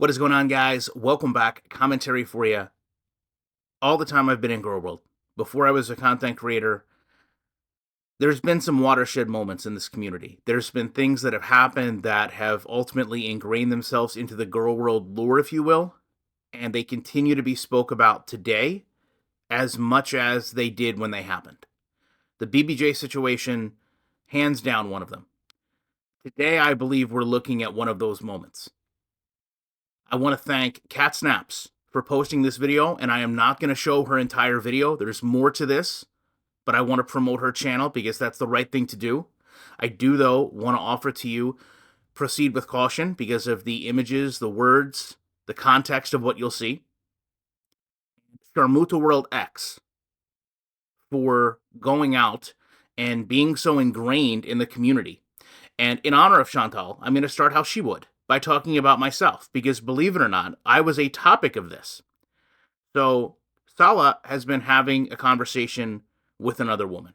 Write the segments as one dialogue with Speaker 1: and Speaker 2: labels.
Speaker 1: What is going on, guys? Welcome back. Commentary for you. All the time I've been in Girl World, before I was a content creator, there's been some watershed moments in this community. There's been things that have happened that have ultimately ingrained themselves into the Girl World lore, if you will, and they continue to be spoke about today as much as they did when they happened. The BBJ situation, hands down, one of them. Today, I believe we're looking at one of those moments. I want to thank Cat Snaps for posting this video, and I am not going to show her entire video. There's more to this, but I want to promote her channel because that's the right thing to do. I do, though, want to offer to you proceed with caution because of the images, the words, the context of what you'll see. Sharmuta World X for going out and being so ingrained in the community. And in honor of Chantal, I'm going to start how she would, by talking about myself, because believe it or not, I was a topic of this. So Salah has been having a conversation with another woman.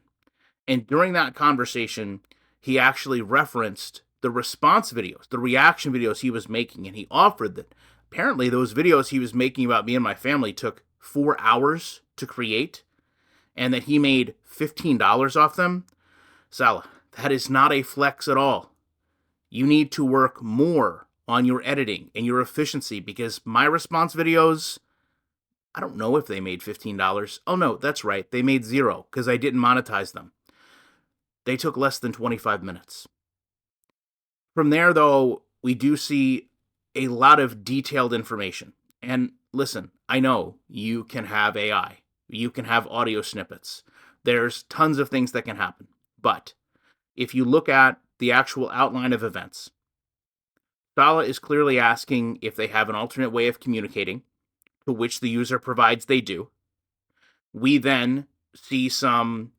Speaker 1: And during that conversation, he actually referenced the response videos, the reaction videos he was making. And he offered that apparently those videos he was making about me and my family took 4 hours to create, and that he made $15 off them. Salah, that is not a flex at all. You need to work more on your editing and your efficiency, because my response videos, I don't know if they made $15. Oh no, that's right. They made zero because I didn't monetize them. They took less than 25 minutes. From there, though, we do see a lot of detailed information. And listen, I know you can have AI. You can have audio snippets. There's tons of things that can happen. But if you look at the actual outline of events, Salah is clearly asking if they have an alternate way of communicating, to which the user provides they do. We then see some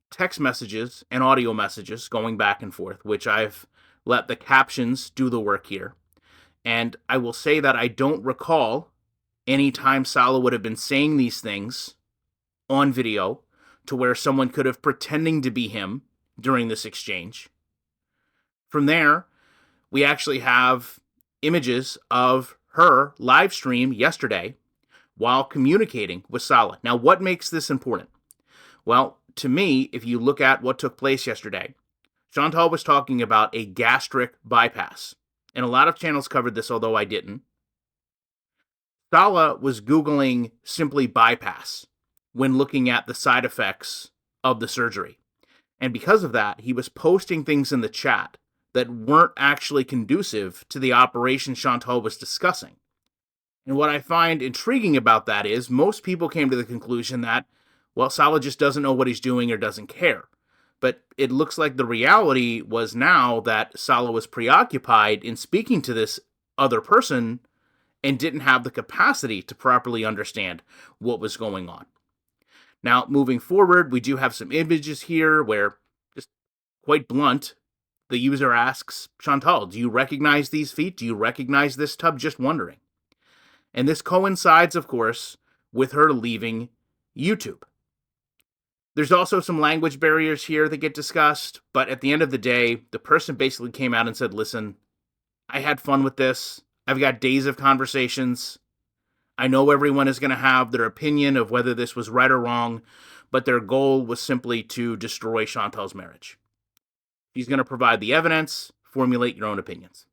Speaker 1: text messages and audio messages going back and forth, which I've let the captions do the work here. And I will say that I don't recall any time Salah would have been saying these things on video to where someone could have pretending to be him during this exchange. From there, we actually have images of her live stream yesterday while communicating with Salah. Now, what makes this important? Well, to me, if you look at what took place yesterday, Chantal was talking about a gastric bypass. And a lot of channels covered this, although I didn't. Salah was Googling simply bypass when looking at the side effects of the surgery. And because of that, he was posting things in the chat that weren't actually conducive to the operation Chantal was discussing. And what I find intriguing about that is most people came to the conclusion that, well, Salah just doesn't know what he's doing or doesn't care. But it looks like the reality was now that Salah was preoccupied in speaking to this other person and didn't have the capacity to properly understand what was going on. Now, moving forward, we do have some images here where, just quite blunt, the user asks Chantal, do you recognize these feet? Do you recognize this tub? Just wondering. And this coincides, of course, with her leaving YouTube. There's also some language barriers here that get discussed, but at the end of the day, the person basically came out and said, listen, I had fun with this. I've got days of conversations. I know everyone is going to have their opinion of whether this was right or wrong, but their goal was simply to destroy Chantal's marriage. She's going to provide the evidence, formulate your own opinions.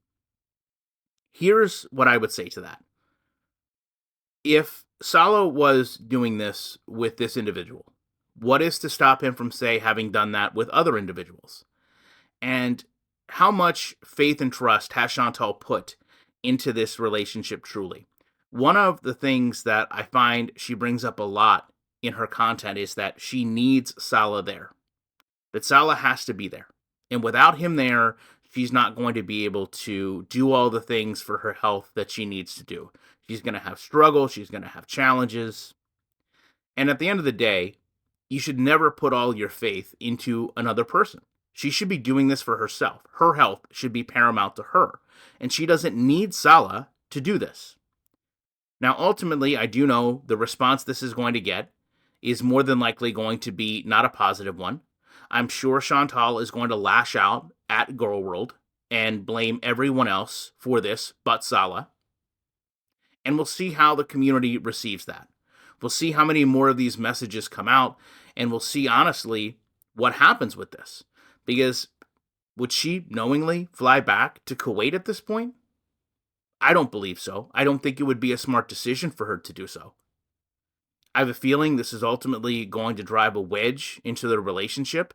Speaker 1: Here's what I would say to that. If Salah was doing this with this individual, what is to stop him from, say, having done that with other individuals? And how much faith and trust has Chantal put into this relationship truly? One of the things that I find she brings up a lot in her content is that she needs Salah there. That Salah has to be there. And without him there, she's not going to be able to do all the things for her health that she needs to do. She's going to have struggles. She's going to have challenges. And at the end of the day, you should never put all your faith into another person. She should be doing this for herself. Her health should be paramount to her. And she doesn't need Salah to do this. Now, ultimately, I do know the response this is going to get is more than likely going to be not a positive one. I'm sure Chantal is going to lash out at Girl World and blame everyone else for this but Salah. And we'll see how the community receives that. We'll see how many more of these messages come out, and we'll see, honestly, what happens with this. Because would she knowingly fly back to Kuwait at this point? I don't believe so. I don't think it would be a smart decision for her to do so. I have a feeling this is ultimately going to drive a wedge into their relationship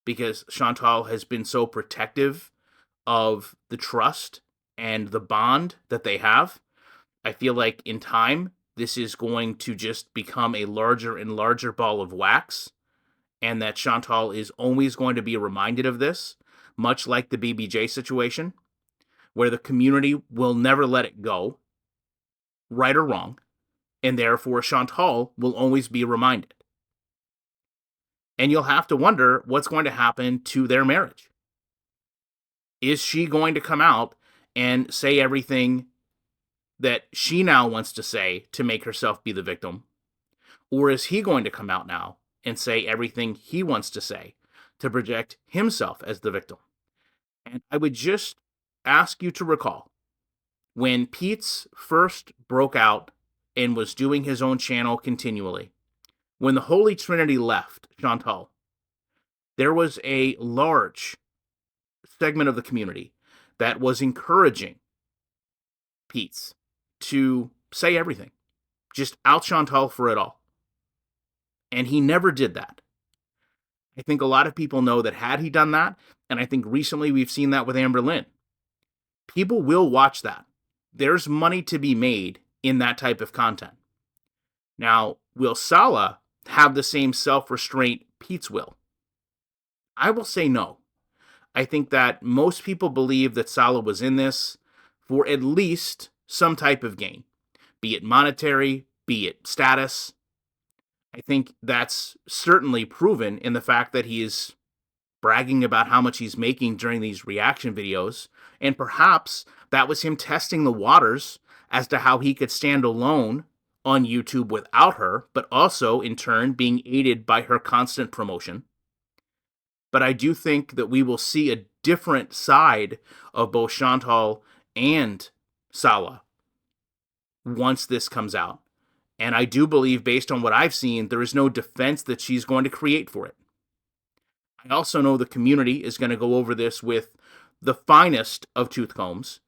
Speaker 1: because Chantal has been so protective of the trust and the bond that they have. I feel like in time, this is going to just become a larger and larger ball of wax, and that Chantal is always going to be reminded of this, much like the BBJ situation, where the community will never let it go, right or wrong, and therefore Chantal will always be reminded. And you'll have to wonder what's going to happen to their marriage. Is she going to come out and say everything that she now wants to say to make herself be the victim? Or is he going to come out now and say everything he wants to say to project himself as the victim? And I would just ask you to recall when Pete's first broke out and was doing his own channel continually, when the Holy Trinity left Chantal, there was a large segment of the community that was encouraging Pete's to say everything, just out Chantal for it all. And he never did that. I think a lot of people know that had he done that, and I think recently we've seen that with Amber Lynn, people will watch that. There's money to be made in that type of content. Now, will Salah have the same self-restraint Pete's will? I will say no. I think that most people believe that Salah was in this for at least some type of gain, be it monetary, be it status. I think that's certainly proven in the fact that he is bragging about how much he's making during these reaction videos, and perhaps that was him testing the waters as to how he could stand alone on YouTube without her, but also in turn being aided by her constant promotion. But I do think that we will see a different side of both Chantal and Salah once this comes out. And I do believe, based on what I've seen, there is no defense that she's going to create for it. I also know the community is going to go over this with the finest of tooth combs,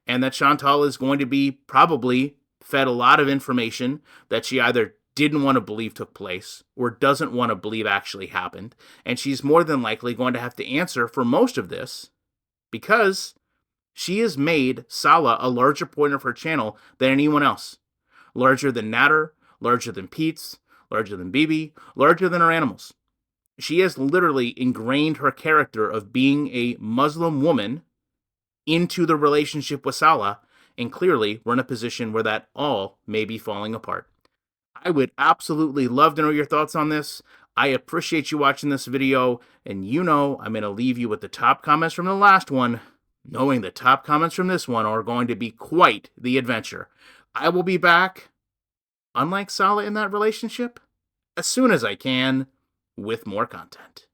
Speaker 1: and that Chantal is going to be probably fed a lot of information that she either didn't want to believe took place or doesn't want to believe actually happened. And she's more than likely going to have to answer for most of this because she has made Salah a larger point of her channel than anyone else. Larger than Natter, larger than Pete's, larger than Bibi, larger than her animals. She has literally ingrained her character of being a Muslim woman into the relationship with Salah, and clearly we're in a position where that all may be falling apart. I would absolutely love to know your thoughts on this. I appreciate you watching this video, and you know I'm going to leave you with the top comments from the last one, knowing the top comments from this one are going to be quite the adventure. I will be back, unlike Salah in that relationship, as soon as I can, with more content.